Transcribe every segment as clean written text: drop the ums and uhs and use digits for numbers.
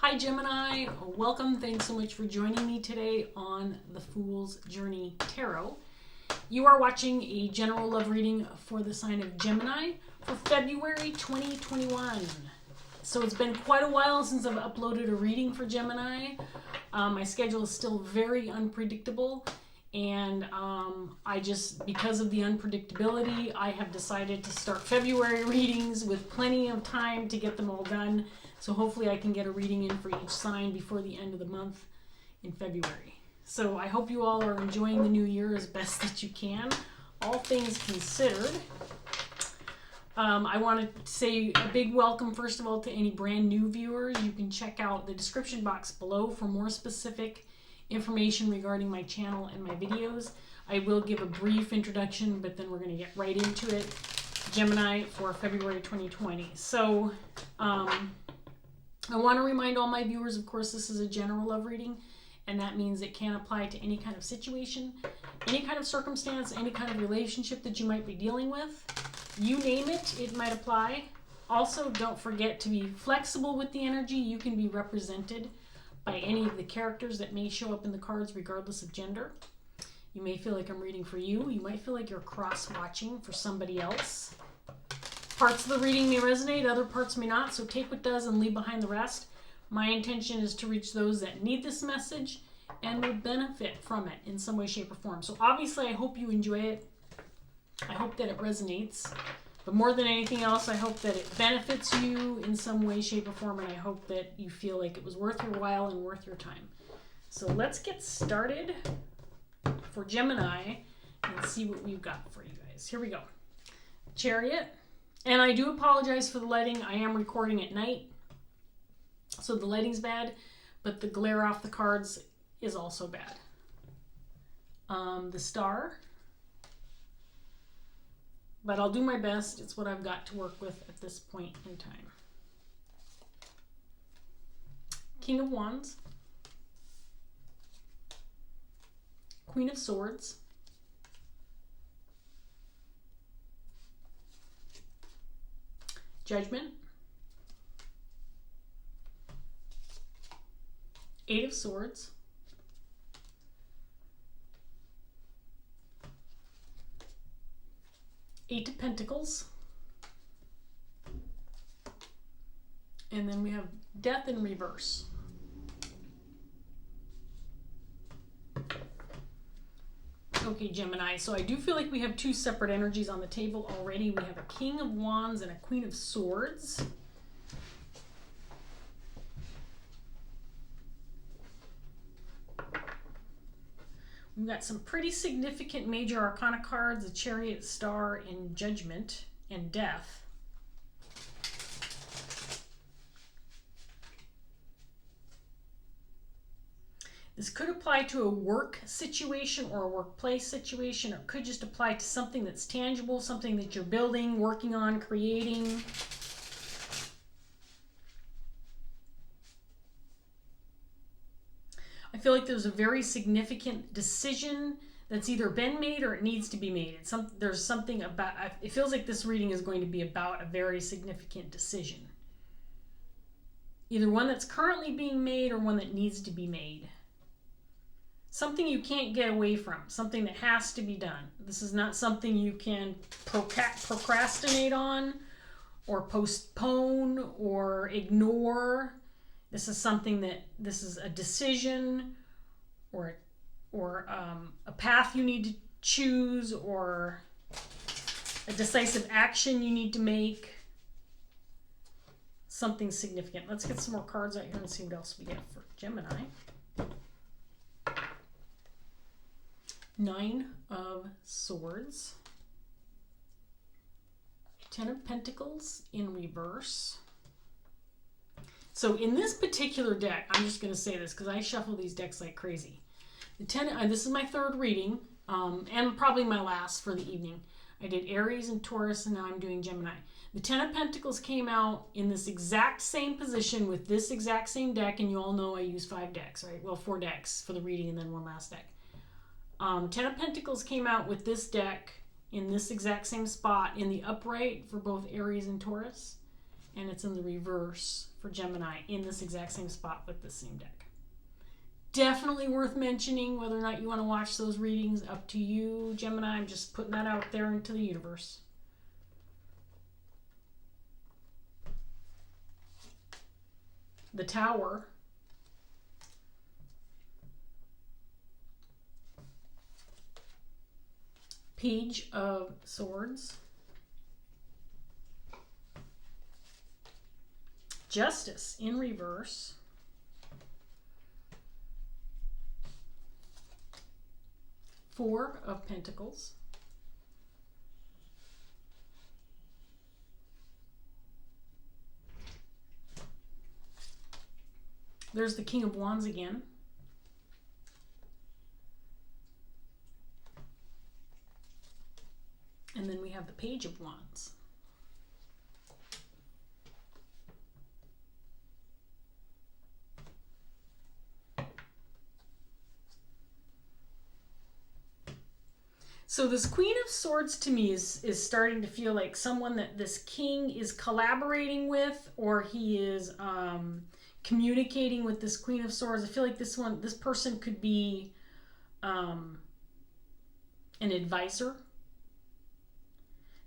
Hi Gemini, welcome. Thanks so much for joining me today on the Fool's Journey Tarot. You are watching a general love reading for the sign of Gemini for February 2021. So it's been quite a while since I've uploaded a reading for Gemini. My schedule is still very unpredictable, and because of the unpredictability, I have decided to start February readings with plenty of time to get them all done. So hopefully I can get a reading in for each sign before the end of the month in February. So I hope you all are enjoying the new year as best that you can, all things considered. I want to say a big welcome, first of all, to any brand new viewers. You can check out the description box below for more specific information regarding my channel and my videos. I will give a brief introduction, but then we're going to get right into it. Gemini for February 2020. So, I want to remind all my viewers, of course, this is a general love reading, and that means it can apply to any kind of situation, any kind of circumstance, any kind of relationship that you might be dealing with. You name it, it might apply. Also, don't forget to be flexible with the energy. You can be represented by any of the characters that may show up in the cards, regardless of gender. You may feel like I'm reading for you. You might feel like you're cross-watching for somebody else. Parts of the reading may resonate, other parts may not, so take what does and leave behind the rest. My intention is to reach those that need this message and will benefit from it in some way, shape, or form. So obviously I hope you enjoy it. I hope that it resonates. But more than anything else, I hope that it benefits you in some way, shape, or form, and I hope that you feel like it was worth your while and worth your time. So let's get started for Gemini and see what we've got for you guys. Here we go. Chariot. And I do apologize for the lighting. I am recording at night, so the lighting's bad, but the glare off the cards is also bad. The Star. But I'll do my best. It's what I've got to work with at this point in time. King of Wands. Queen of Swords. Judgment. Eight of Swords. Eight of Pentacles. And then we have Death in reverse. Okay, Gemini, so I do feel like we have two separate energies on the table already. We have a King of Wands and a Queen of Swords. We've got some pretty significant major arcana cards, the Chariot, Star, and Judgment, and Death. This could apply to a work situation or a workplace situation, or it could just apply to something that's tangible, something that you're building, working on, creating. I feel like there's a very significant decision that's either been made or it needs to be made. There's something about, it feels like this reading is going to be about a very significant decision. Either one that's currently being made or one that needs to be made. Something you can't get away from, something that has to be done. This is not something you can procrastinate on or postpone or ignore. This is something this is a decision or a path you need to choose or a decisive action you need to make. Something significant. Let's get some more cards out here and see what else we get for Gemini. Nine of Swords. Ten of Pentacles in reverse. So in this particular deck, I'm just going to say this because I shuffle these decks like crazy. This is my third reading, and probably my last for the evening. I did Aries and Taurus, and now I'm doing Gemini. The Ten of Pentacles came out in this exact same position with this exact same deck, and you all know I use 5 decks, right? Well, 4 decks for the reading and then one last deck. Ten of Pentacles came out with this deck in this exact same spot in the upright for both Aries and Taurus. and it's in the reverse for Gemini in this exact same spot with the same deck. Definitely worth mentioning. Whether or not you want to watch those readings, up to you, Gemini. I'm just putting that out there into the universe. The Tower. Page of Swords. Justice in reverse. Four of Pentacles. There's the King of Wands again. And then we have the Page of Wands. So this Queen of Swords to me is starting to feel like someone that this king is collaborating with, or he is communicating with this Queen of Swords. I feel like this person could be an advisor.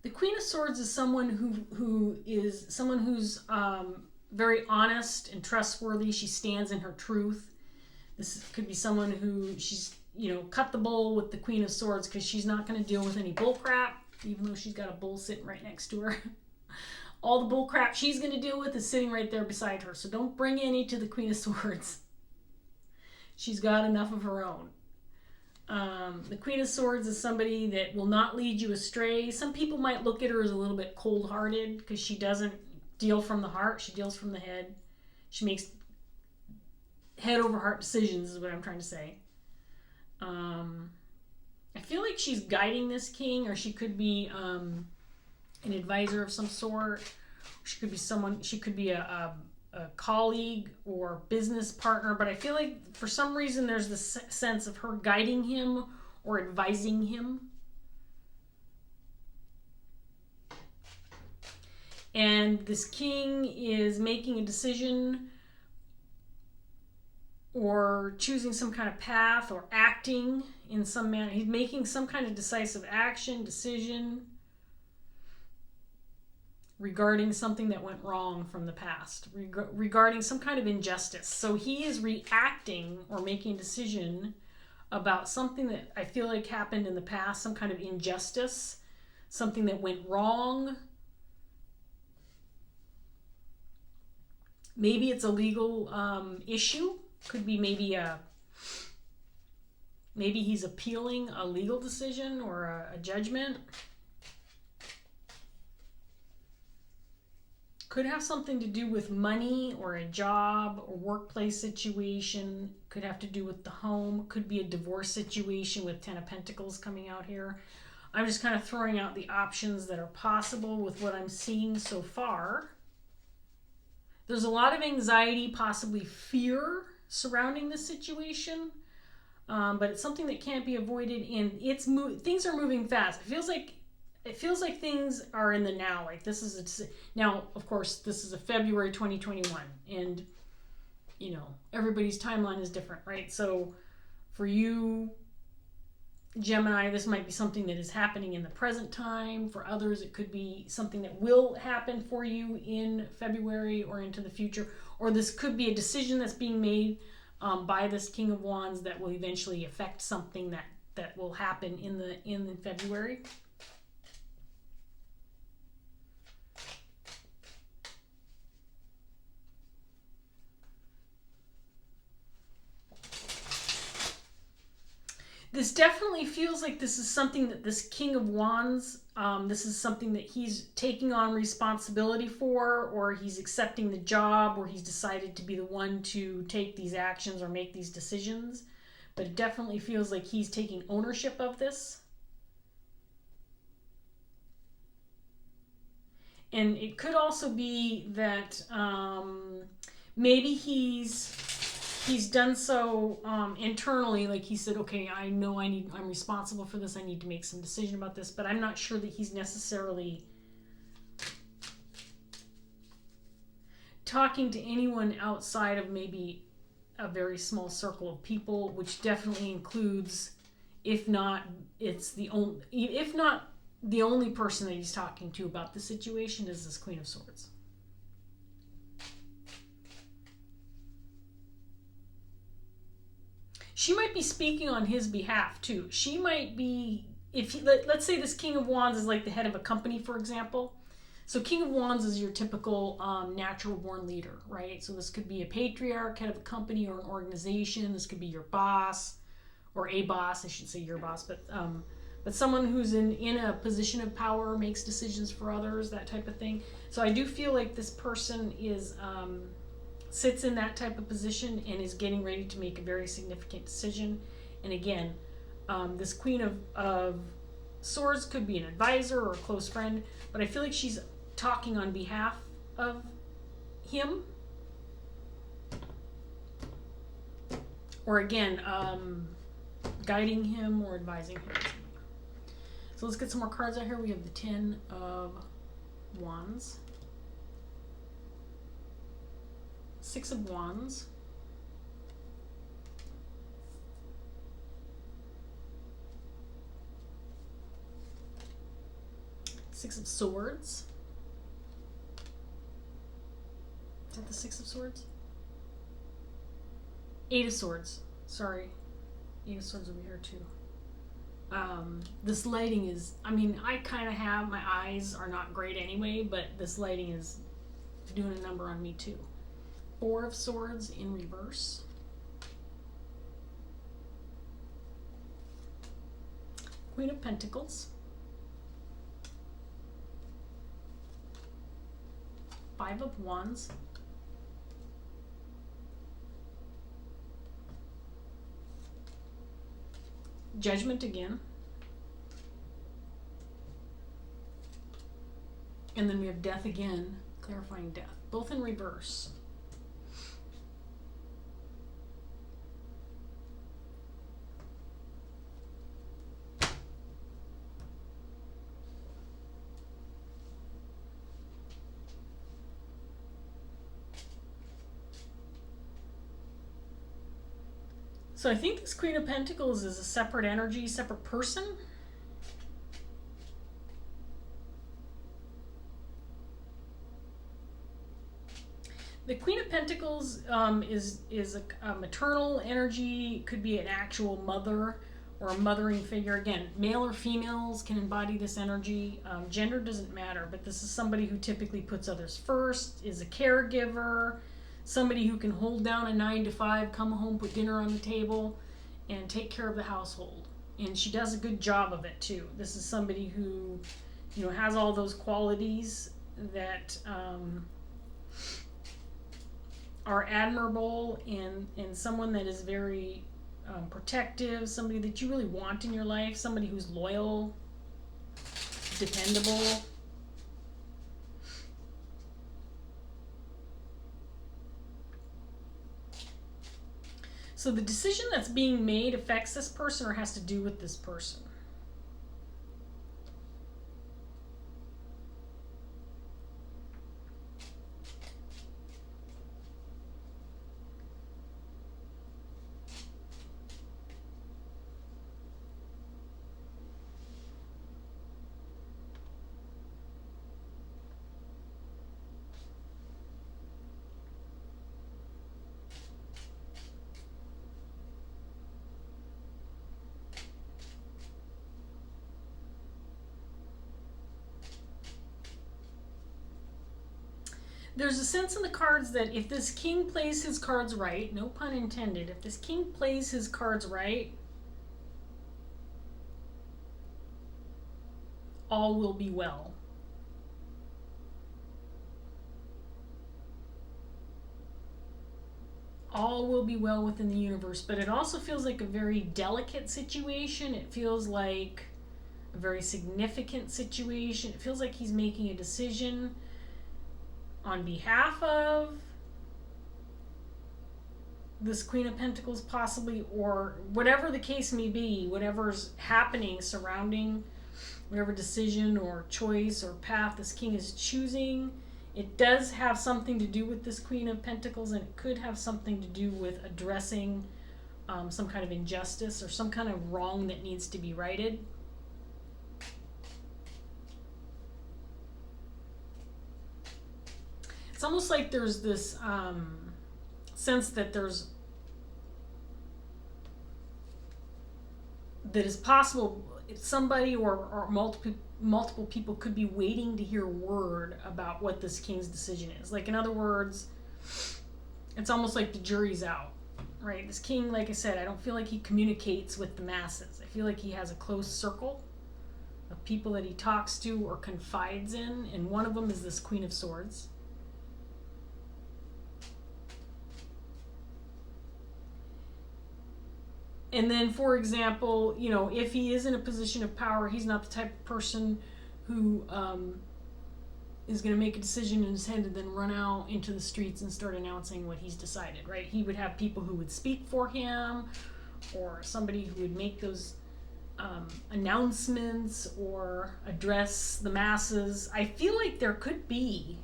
The Queen of Swords is someone who's very honest and trustworthy. She stands in her truth. This could be someone who she's cut the bull with the Queen of Swords because she's not going to deal with any bull crap, even though she's got a bull sitting right next to her. All the bull crap she's going to deal with is sitting right there beside her. So don't bring any to the Queen of Swords. She's got enough of her own. The Queen of Swords is somebody that will not lead you astray. Some people might look at her as a little bit cold-hearted because she doesn't deal from the heart. She deals from the head. She makes head-over-heart decisions is what I'm trying to say. I feel like she's guiding this king, or she could be an advisor of some sort. She could be someone. She could be a colleague or business partner. But I feel like for some reason there's this sense of her guiding him or advising him. And this king is making a decision or choosing some kind of path or acting in some manner. He's making some kind of decisive action, decision regarding something that went wrong from the past, regarding some kind of injustice. So he is reacting or making a decision about something that I feel like happened in the past, some kind of injustice, something that went wrong. Maybe it's a legal issue. Could be maybe he's appealing a legal decision or a judgment. Could have something to do with money or a job or workplace situation. Could have to do with the home. Could be a divorce situation with 10 of Pentacles coming out here. I'm just kind of throwing out the options that are possible with what I'm seeing so far. There's a lot of anxiety, possibly fear surrounding this situation, but it's something that can't be avoided, and things are moving fast. It feels like things are in the now. Like this is now, of course, this is a February 2021, and everybody's timeline is different, right? So for you, Gemini, this might be something that is happening in the present time. For others, it could be something that will happen for you in February or into the future. Or this could be a decision that's being made by this King of Wands that will eventually affect something that will happen in February. This definitely feels like this is something that this King of Wands, this is something that he's taking on responsibility for, or he's accepting the job, or he's decided to be the one to take these actions or make these decisions. But it definitely feels like he's taking ownership of this. And it could also be that maybe he's done so internally, like he said, okay, I know I'm responsible for this, I need to make some decision about this, but I'm not sure that he's necessarily talking to anyone outside of maybe a very small circle of people, which definitely includes, if not the only person that he's talking to about the situation, is this Queen of Swords. She might be speaking on his behalf too. She might be, let's say this King of Wands is like the head of a company, for example. So King of Wands is your typical natural born leader, right? So this could be a patriarch, head of a company or an organization. This could be your boss, or a boss, I should say your boss, but someone who's in a position of power, makes decisions for others, that type of thing. So I do feel like this person is sits in that type of position and is getting ready to make a very significant decision. And again, this Queen of Swords could be an advisor or a close friend, but I feel like she's talking on behalf of him. Or again, guiding him or advising him. So let's get some more cards out here. We have the 10 of Wands. 6 of Wands. Six of Swords. Is that the 6 of Swords? 8 of Swords. Sorry. 8 of Swords over here too. This lighting is, I mean, I kind of have, my eyes are not great anyway, but this lighting is doing a number on me too. 4 of Swords in reverse. Queen of Pentacles. 5 of Wands. Judgment again. And then we have Death again, clarifying death, both in reverse. So I think this Queen of Pentacles is a separate energy, separate person. The Queen of Pentacles is a maternal energy, could be an actual mother or a mothering figure. Again, male or females can embody this energy. Gender doesn't matter, but this is somebody who typically puts others first, is a caregiver, somebody who can hold down a 9-to-5, come home, put dinner on the table, and take care of the household. And she does a good job of it too. This is somebody who, you know, has all those qualities that are admirable, and someone that is very protective, somebody that you really want in your life, somebody who's loyal, dependable. So the decision that's being made affects this person or has to do with this person. There's a sense in the cards that if this king plays his cards right, no pun intended, if this king plays his cards right, all will be well. All will be well within the universe, but it also feels like a very delicate situation. It feels like a very significant situation. It feels like he's making a decision on behalf of this Queen of Pentacles possibly, or whatever the case may be, whatever's happening surrounding whatever decision or choice or path this king is choosing, It does have something to do with this Queen of Pentacles, and it could have something to do with addressing some kind of injustice or some kind of wrong that needs to be righted. It's almost like there's this sense that that is possible somebody or multiple people could be waiting to hear word about what this king's decision is. Like, in other words, it's almost like the jury's out, right? This king, like I said, I don't feel like he communicates with the masses. I feel like he has a close circle of people that he talks to or confides in, and one of them is this Queen of Swords. And then, for example, you know, if he is in a position of power, he's not the type of person who is going to make a decision in his head and then run out into the streets and start announcing what he's decided, right? He would have people who would speak for him, or somebody who would make those announcements or address the masses. I feel like there could be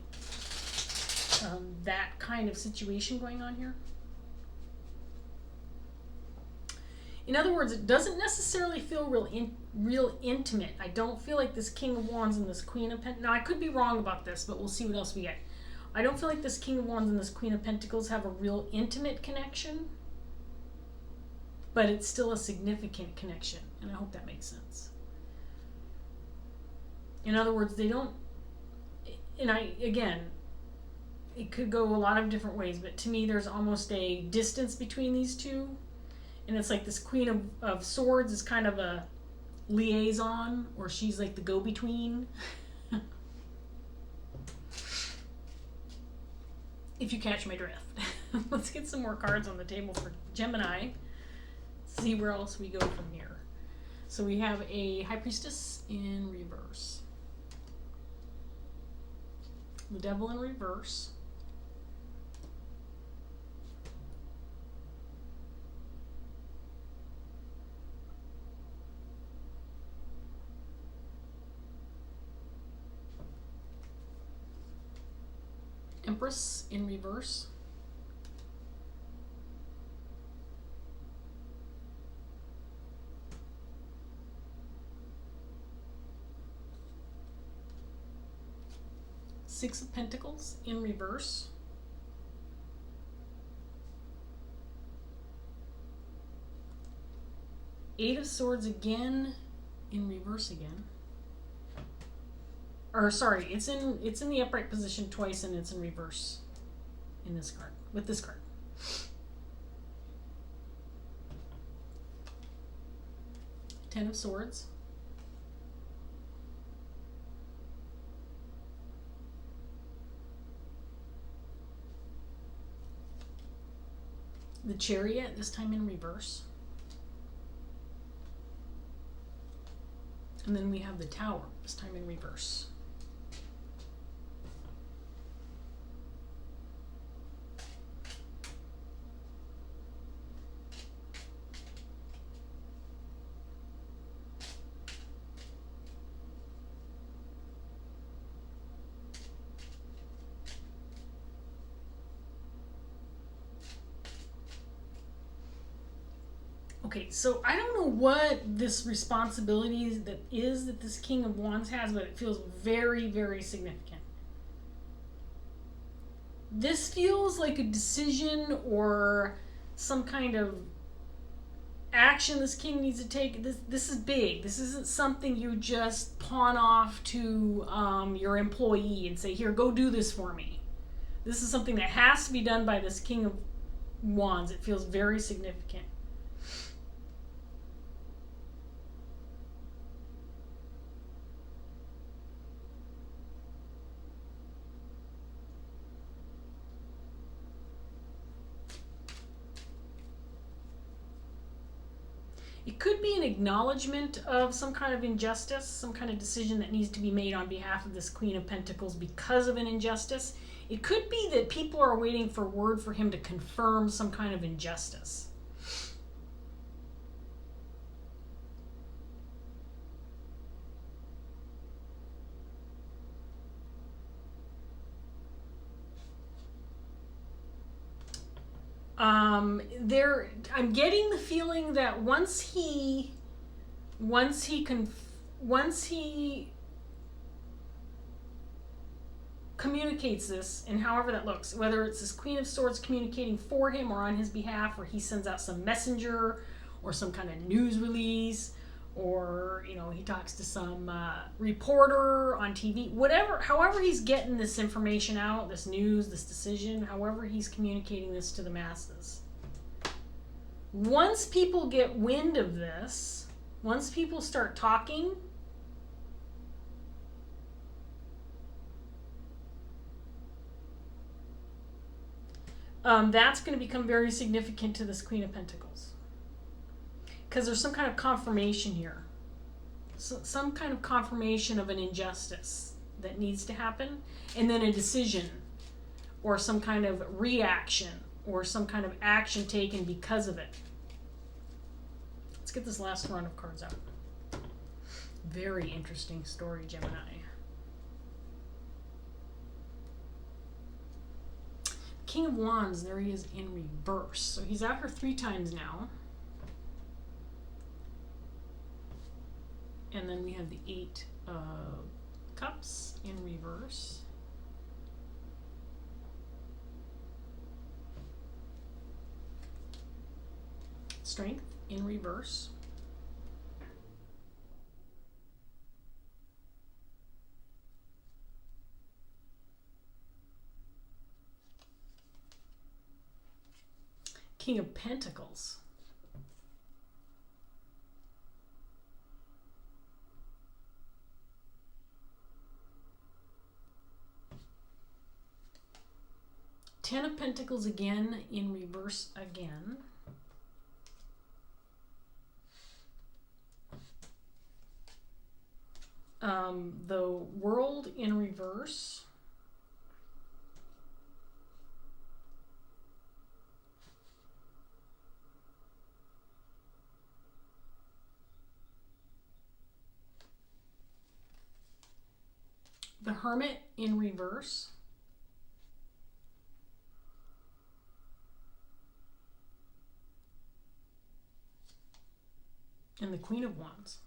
that kind of situation going on here. In other words, it doesn't necessarily feel real intimate. I don't feel like this King of Wands and this Queen of Pentacles. Now, I could be wrong about this, but we'll see what else we get. I don't feel like this King of Wands and this Queen of Pentacles have a real intimate connection, but it's still a significant connection, and I hope that makes sense. In other words, they don't, and again, it could go a lot of different ways, but to me, there's almost a distance between these two. And it's like this Queen of Swords is kind of a liaison, or she's like the go-between. If you catch my drift. Let's get some more cards on the table for Gemini. See where else we go from here. So we have a High Priestess in reverse. The Devil in reverse. Empress in reverse. Six of Pentacles in reverse. Eight of Swords again in reverse again. Or sorry, it's in the upright position twice, and it's in reverse in this card, with this card. Ten of Swords. The Chariot, this time in reverse. And then we have the Tower, this time in reverse. Okay, so I don't know what this responsibility that this King of Wands has, but it feels very, very significant. This feels like a decision or some kind of action this king needs to take. This is big. This isn't something you just pawn off to your employee and say, here, go do this for me. This is something that has to be done by this King of Wands. It feels very significant. It could be an acknowledgement of some kind of injustice, some kind of decision that needs to be made on behalf of this Queen of Pentacles because of an injustice. It could be that people are waiting for word for him to confirm some kind of injustice. I'm getting the feeling that once he communicates this, and however that looks, whether it's this Queen of Swords communicating for him or on his behalf, or he sends out some messenger or some kind of news release, or he talks to some reporter on TV, however he's getting this information out, this news, this decision, however he's communicating this to the masses. Once people get wind of this, once people start talking, that's going to become very significant to this Queen of Pentacles. Because there's some kind of confirmation here. Some kind of confirmation of an injustice that needs to happen. And then a decision or some kind of reaction or some kind of action taken because of it. Let's get this last run of cards out. Very interesting story, Gemini. King of Wands, there he is in reverse. So he's out here 3 times now. And then we have the 8 of Cups in reverse. Strength in reverse. King of Pentacles. Ten of Pentacles again in reverse again. The World in reverse. The Hermit in reverse. And the Queen of Wands.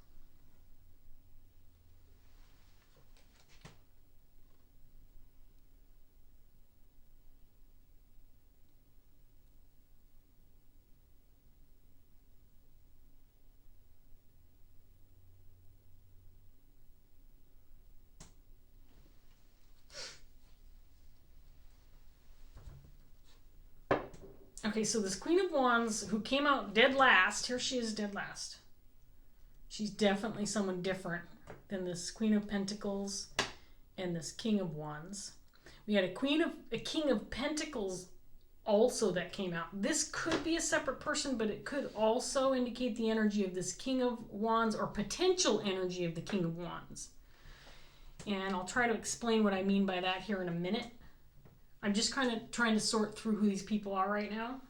Okay, so this Queen of Wands who came out dead last, here she is dead last. She's definitely someone different than this Queen of Pentacles and this King of Wands. We had a King of Pentacles also that came out. This could be a separate person, but it could also indicate the energy of this King of Wands or potential energy of the King of Wands. And I'll try to explain what I mean by that here in a minute. I'm just kind of trying to sort through who these people are right now.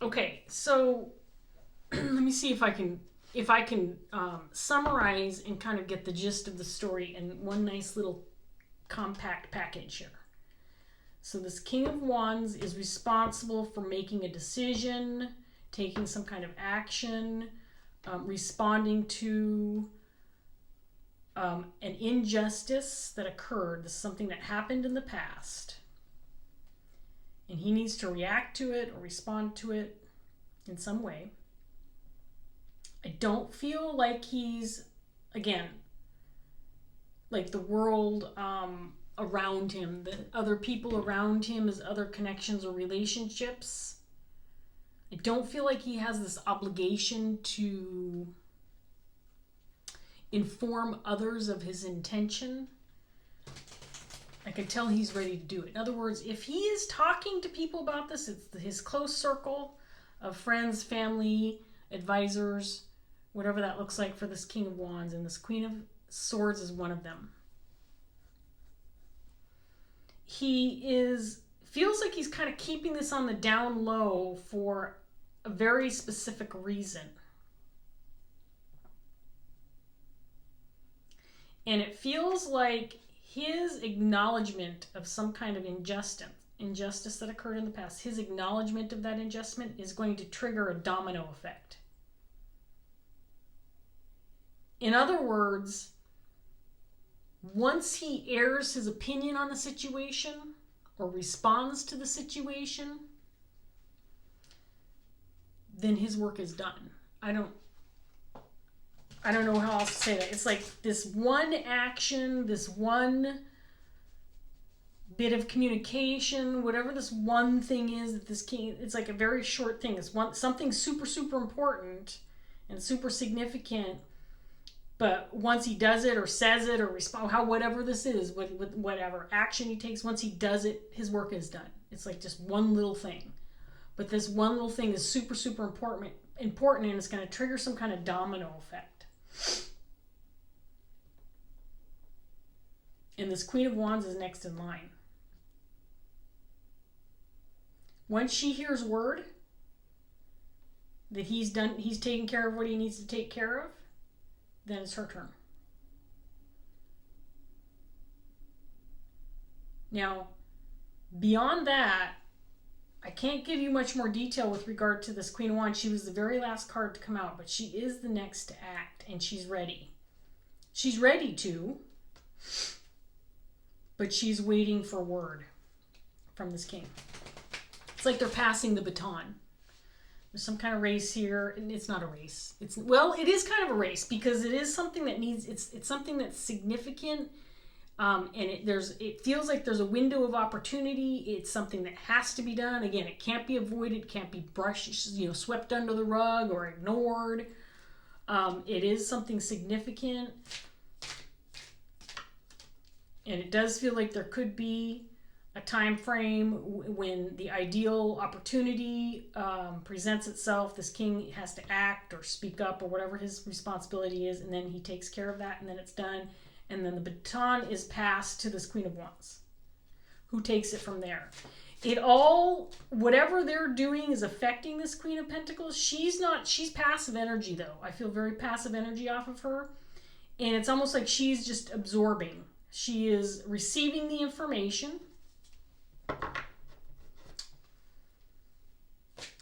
Okay, so let me see if I can summarize and kind of get the gist of the story in one nice little compact package here. So this King of Wands is responsible for making a decision, taking some kind of action, responding to an injustice that occurred. This is something that happened in the past. And he needs to react to it or respond to it in some way. I don't feel like he's, again, like the world around him, the other people around him, his other connections or relationships. I don't feel like he has this obligation to inform others of his intention. I could tell he's ready to do it. In other words, if he is talking to people about this, it's his close circle of friends, family, advisors, whatever that looks like for this King of Wands, and this Queen of Swords is one of them. He feels like he's kind of keeping this on the down low for a very specific reason. And it feels like his acknowledgement of some kind of injustice that occurred in the past, his acknowledgement of that injustice is going to trigger a domino effect. In other words, once he airs his opinion on the situation or responds to the situation, then his work is done. I don't know how else to say that. It's like this one action, this one bit of communication, whatever this one thing is that this king, it's like a very short thing. It's something super, super important and super significant. But once he does it or says it or whatever this is, whatever action he takes, once he does it, his work is done. It's like just one little thing. But this one little thing is super, super important, and it's going to trigger some kind of domino effect. And this Queen of Wands is next in line. Once she hears word that he's taken care of what he needs to take care of, then it's her turn. Now, beyond that, I can't give you much more detail with regard to this Queen of Wands. She was the very last card to come out, but she is the next to act, and she's ready. She's ready to, but she's waiting for word from this king. It's like they're passing the baton. There's some kind of race here, and it's not a race. It is kind of a race because it is something that needs. It's something that's significant, and it feels like there's a window of opportunity. It's something that has to be done. Again, it can't be avoided. Can't be brushed, swept under the rug or ignored. It is something significant, and it does feel like there could be a time frame when the ideal opportunity presents itself. This king has to act or speak up or whatever his responsibility is, and then he takes care of that, and then it's done, and then the baton is passed to this Queen of Wands, who takes it from there. Whatever they're doing is affecting this Queen of Pentacles. She's passive energy, though. I feel very passive energy off of her, and it's almost like she's just absorbing. She is receiving the information.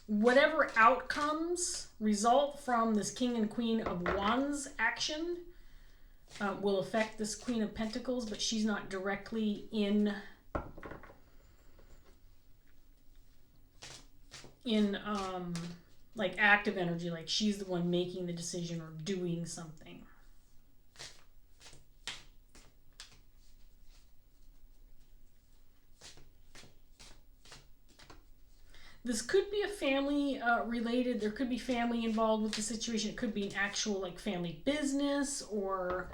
Whatever outcomes result from this King and Queen of Wands action will affect this Queen of Pentacles, but she's not directly in like active energy, like she's the one making the decision or doing something. This could be a family related. There could be family involved with the situation. It could be an actual like family business or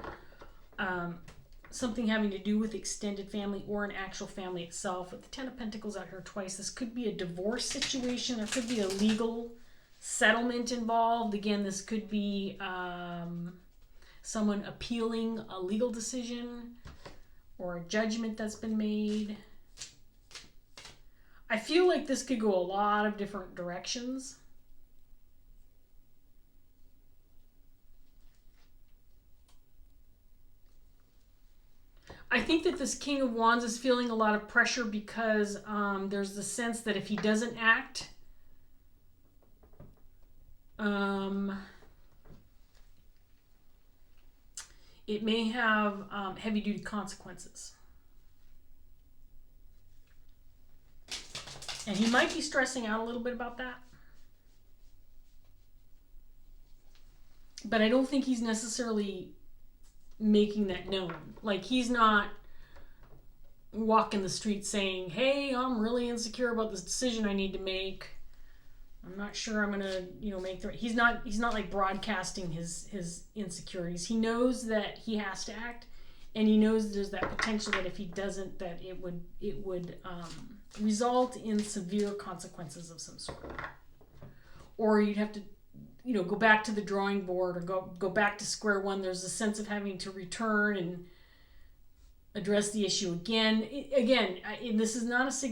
something having to do with extended family or an actual family itself. With the Ten of Pentacles out here twice, this could be a divorce situation. There could be a legal settlement involved. Again, this could be someone appealing a legal decision or a judgment that's been made. I feel like this could go a lot of different directions. I think that this King of Wands is feeling a lot of pressure because there's the sense that if he doesn't act, it may have heavy-duty consequences. And he might be stressing out a little bit about that. But I don't think he's necessarily making that known. Like, he's not walking the street saying, hey, I'm really insecure about this decision I need to make. I'm not sure I'm going to, make the... He's not like broadcasting his insecurities. He knows that he has to act, and he knows there's that potential that if he doesn't, that it would result in severe consequences of some sort. Or you'd have to, go back to the drawing board or go back to square one. There's a sense of having to return and address the issue again. This is not this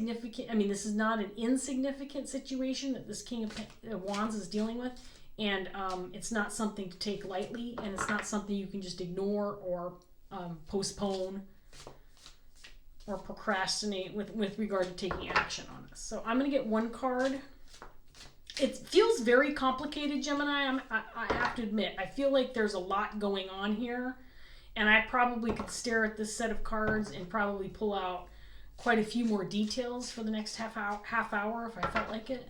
is not an insignificant situation that this King of Wands is dealing with. And it's not something to take lightly, and it's not something you can just ignore or postpone or procrastinate with regard to taking action on this. So I'm going to get one card. It feels very complicated, Gemini. I have to admit, I feel like there's a lot going on here, and I probably could stare at this set of cards and probably pull out quite a few more details for the next half hour if I felt like it.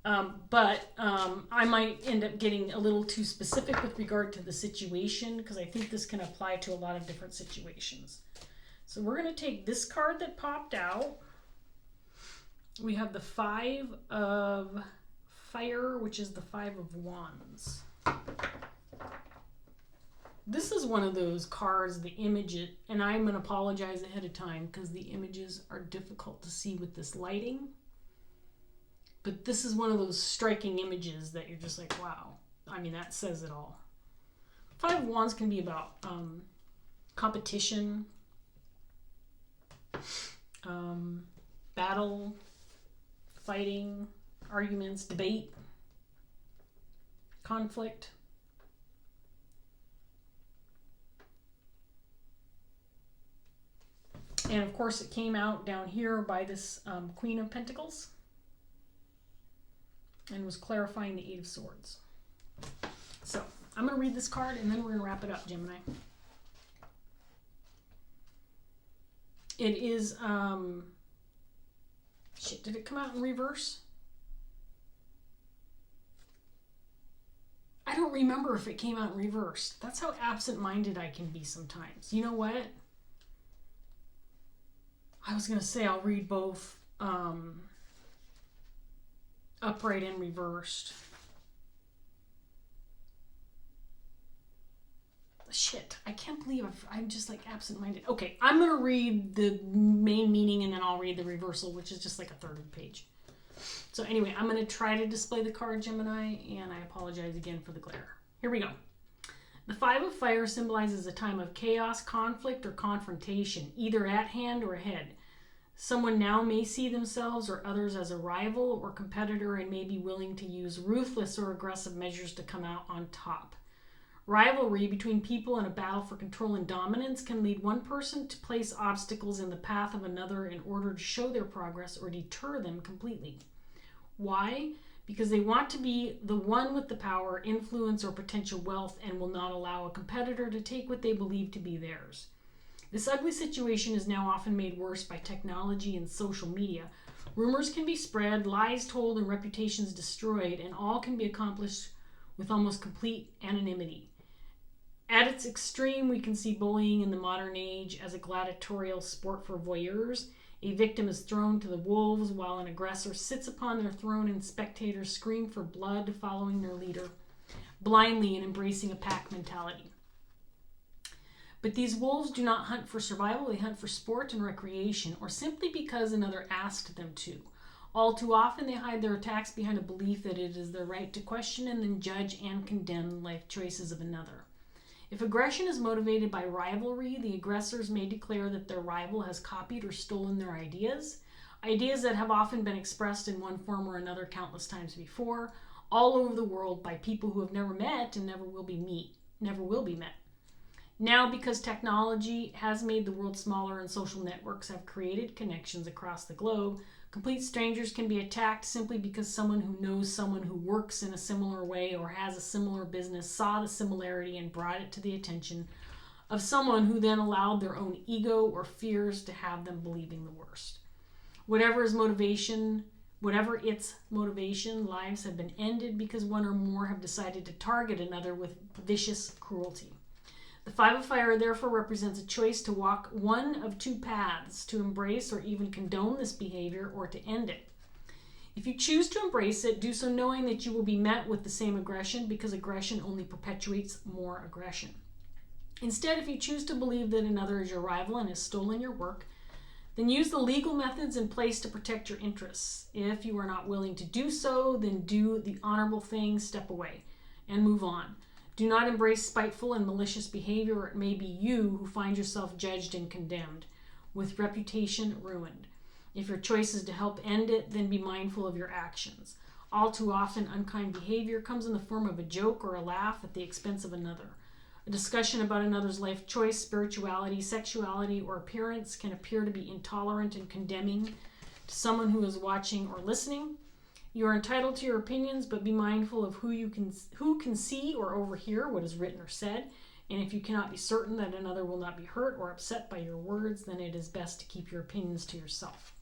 But I might end up getting a little too specific with regard to the situation, because I think this can apply to a lot of different situations. So we're going to take this card that popped out. We have the 5 of Fire, which is the 5 of Wands. This is one of those cards, the image, and I'm going to apologize ahead of time because the images are difficult to see with this lighting. But this is one of those striking images that you're just like, wow. I mean, that says it all. 5 of Wands can be about competition, battle, fighting, arguments, debate, conflict. And of course it came out down here by this Queen of Pentacles and was clarifying the 8 of Swords. So I'm going to read this card and then we're going to wrap it up, Gemini. It is, shit, did it come out in reverse? I don't remember if it came out in reverse. That's how absent-minded I can be sometimes. You know what? I was going to say I'll read both upright and reversed. Shit, I can't believe I'm just like absent-minded. Okay, I'm going to read the main meaning and then I'll read the reversal, which is just like a third of the page. So anyway, I'm going to try to display the card, Gemini, and I apologize again for the glare. Here we go. The 5 of Fire symbolizes a time of chaos, conflict, or confrontation, either at hand or ahead. Someone now may see themselves or others as a rival or competitor and may be willing to use ruthless or aggressive measures to come out on top. Rivalry between people in a battle for control and dominance can lead one person to place obstacles in the path of another in order to show their progress or deter them completely. Why? Because they want to be the one with the power, influence, or potential wealth and will not allow a competitor to take what they believe to be theirs. This ugly situation is now often made worse by technology and social media. Rumors can be spread, lies told, and reputations destroyed, and all can be accomplished with almost complete anonymity. At its extreme, we can see bullying in the modern age as a gladiatorial sport for voyeurs. A victim is thrown to the wolves while an aggressor sits upon their throne and spectators scream for blood, following their leader blindly and embracing a pack mentality. But these wolves do not hunt for survival, they hunt for sport and recreation, or simply because another asked them to. All too often they hide their attacks behind a belief that it is their right to question and then judge and condemn the life choices of another. If aggression is motivated by rivalry, the aggressors may declare that their rival has copied or stolen their ideas that have often been expressed in one form or another countless times before, all over the world by people who have never met and never will be met. Now, because technology has made the world smaller and social networks have created connections across the globe, complete strangers can be attacked simply because someone who knows someone who works in a similar way or has a similar business saw the similarity and brought it to the attention of someone who then allowed their own ego or fears to have them believing the worst. Whatever its motivation, lives have been ended because one or more have decided to target another with vicious cruelty. The 5 of Fire therefore represents a choice to walk one of two paths, to embrace or even condone this behavior or to end it. If you choose to embrace it, do so knowing that you will be met with the same aggression, because aggression only perpetuates more aggression. Instead, if you choose to believe that another is your rival and has stolen your work, then use the legal methods in place to protect your interests. If you are not willing to do so, then do the honorable thing, step away, and move on. Do not embrace spiteful and malicious behavior, or it may be you who find yourself judged and condemned, with reputation ruined. If your choice is to help end it, then be mindful of your actions. All too often, unkind behavior comes in the form of a joke or a laugh at the expense of another. A discussion about another's life choice, spirituality, sexuality, or appearance can appear to be intolerant and condemning to someone who is watching or listening. You are entitled to your opinions, but be mindful of who can see or overhear what is written or said. And if you cannot be certain that another will not be hurt or upset by your words, then it is best to keep your opinions to yourself.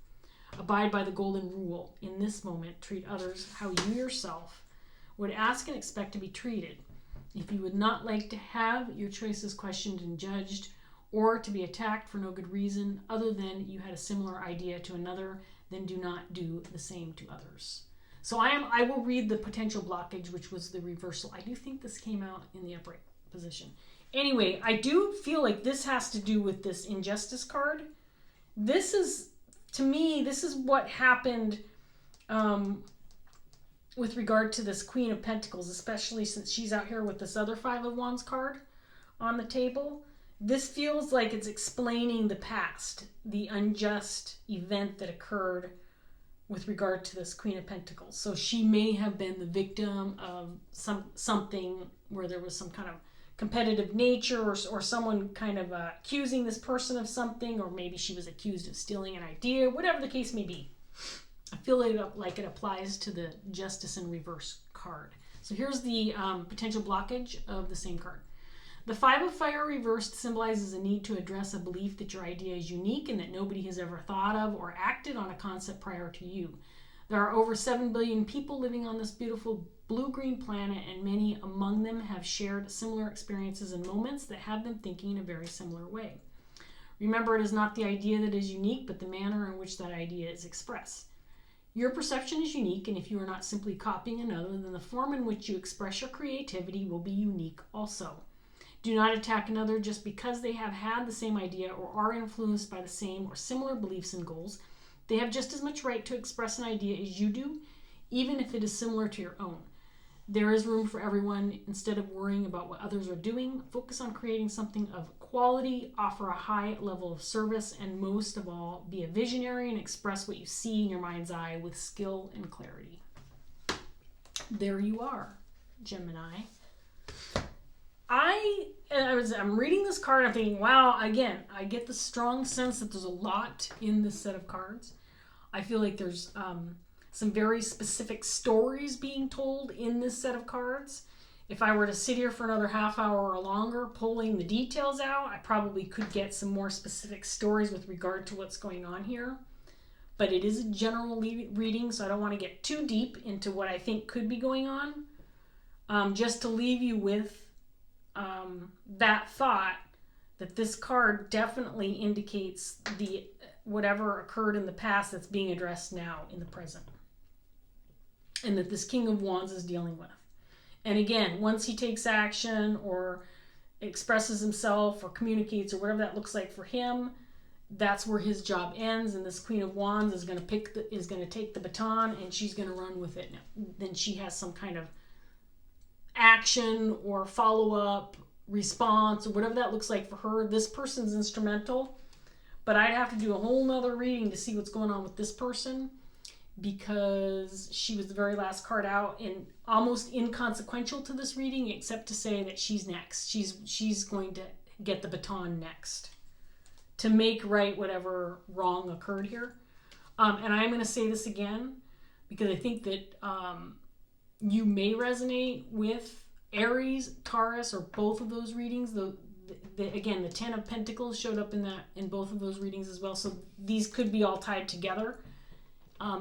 Abide by the golden rule. In this moment, treat others how you yourself would ask and expect to be treated. If you would not like to have your choices questioned and judged, or to be attacked for no good reason other than you had a similar idea to another, then do not do the same to others. So I will read the potential blockage, which was the reversal. I do think this came out in the upright position. Anyway, I do feel like this has to do with this injustice card. This is, to me, this is what happened with regard to this Queen of Pentacles, especially since she's out here with this other Five of Wands card on the table. This feels like it's explaining the past, the unjust event that occurred with regard to this Queen of Pentacles. So she may have been the victim of something where there was some kind of competitive nature, or someone kind of accusing this person of something, or maybe she was accused of stealing an idea, whatever the case may be. I feel like it applies to the Justice in Reverse card. So here's the potential blockage of the same card. The Five of Fire reversed symbolizes a need to address a belief that your idea is unique and that nobody has ever thought of or acted on a concept prior to you. There are over 7 billion people living on this beautiful blue-green planet, and many among them have shared similar experiences and moments that have them thinking in a very similar way. Remember, it is not the idea that is unique, but the manner in which that idea is expressed. Your perception is unique, and if you are not simply copying another, then the form in which you express your creativity will be unique also. Do not attack another just because they have had the same idea or are influenced by the same or similar beliefs and goals. They have just as much right to express an idea as you do, even if it is similar to your own. There is room for everyone. Instead of worrying about what others are doing, focus on creating something of quality, offer a high level of service, and most of all, be a visionary and express what you see in your mind's eye with skill and clarity. There you are, Gemini. I'm reading this card, I'm thinking, wow, again, I get the strong sense that there's a lot in this set of cards. I feel like there's some very specific stories being told in this set of cards. If I were to sit here for another half hour or longer pulling the details out, I probably could get some more specific stories with regard to what's going on here. But it is a general reading, so I don't want to get too deep into what I think could be going on. Just to leave you with that thought that this card definitely indicates the whatever occurred in the past that's being addressed now in the present, and that this King of Wands is dealing with. And again, once he takes action or expresses himself or communicates or whatever that looks like for him, that's where his job ends, and this Queen of Wands is going to take the baton and she's going to run with it. Now, then she has some kind of action or follow-up response or whatever that looks like for her. This person's instrumental, but I'd have to do a whole nother reading to see what's going on with this person, because she was the very last card out and almost inconsequential to this reading, except to say that she's next. She's going to get the baton next to make right whatever wrong occurred here. And I'm going to say this again because I think that you may resonate with Aries, Taurus, or both of those readings. Again, the Ten of Pentacles showed up in both of those readings as well. So these could be all tied together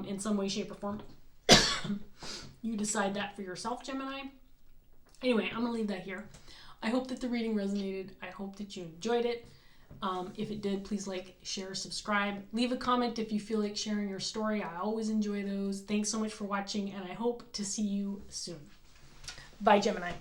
in some way, shape, or form. You decide that for yourself, Gemini. Anyway, I'm going to leave that here. I hope that the reading resonated. I hope that you enjoyed it. If it did, please like, share, subscribe. Leave a comment if you feel like sharing your story. I always enjoy those. Thanks so much for watching, and I hope to see you soon. Bye, Gemini.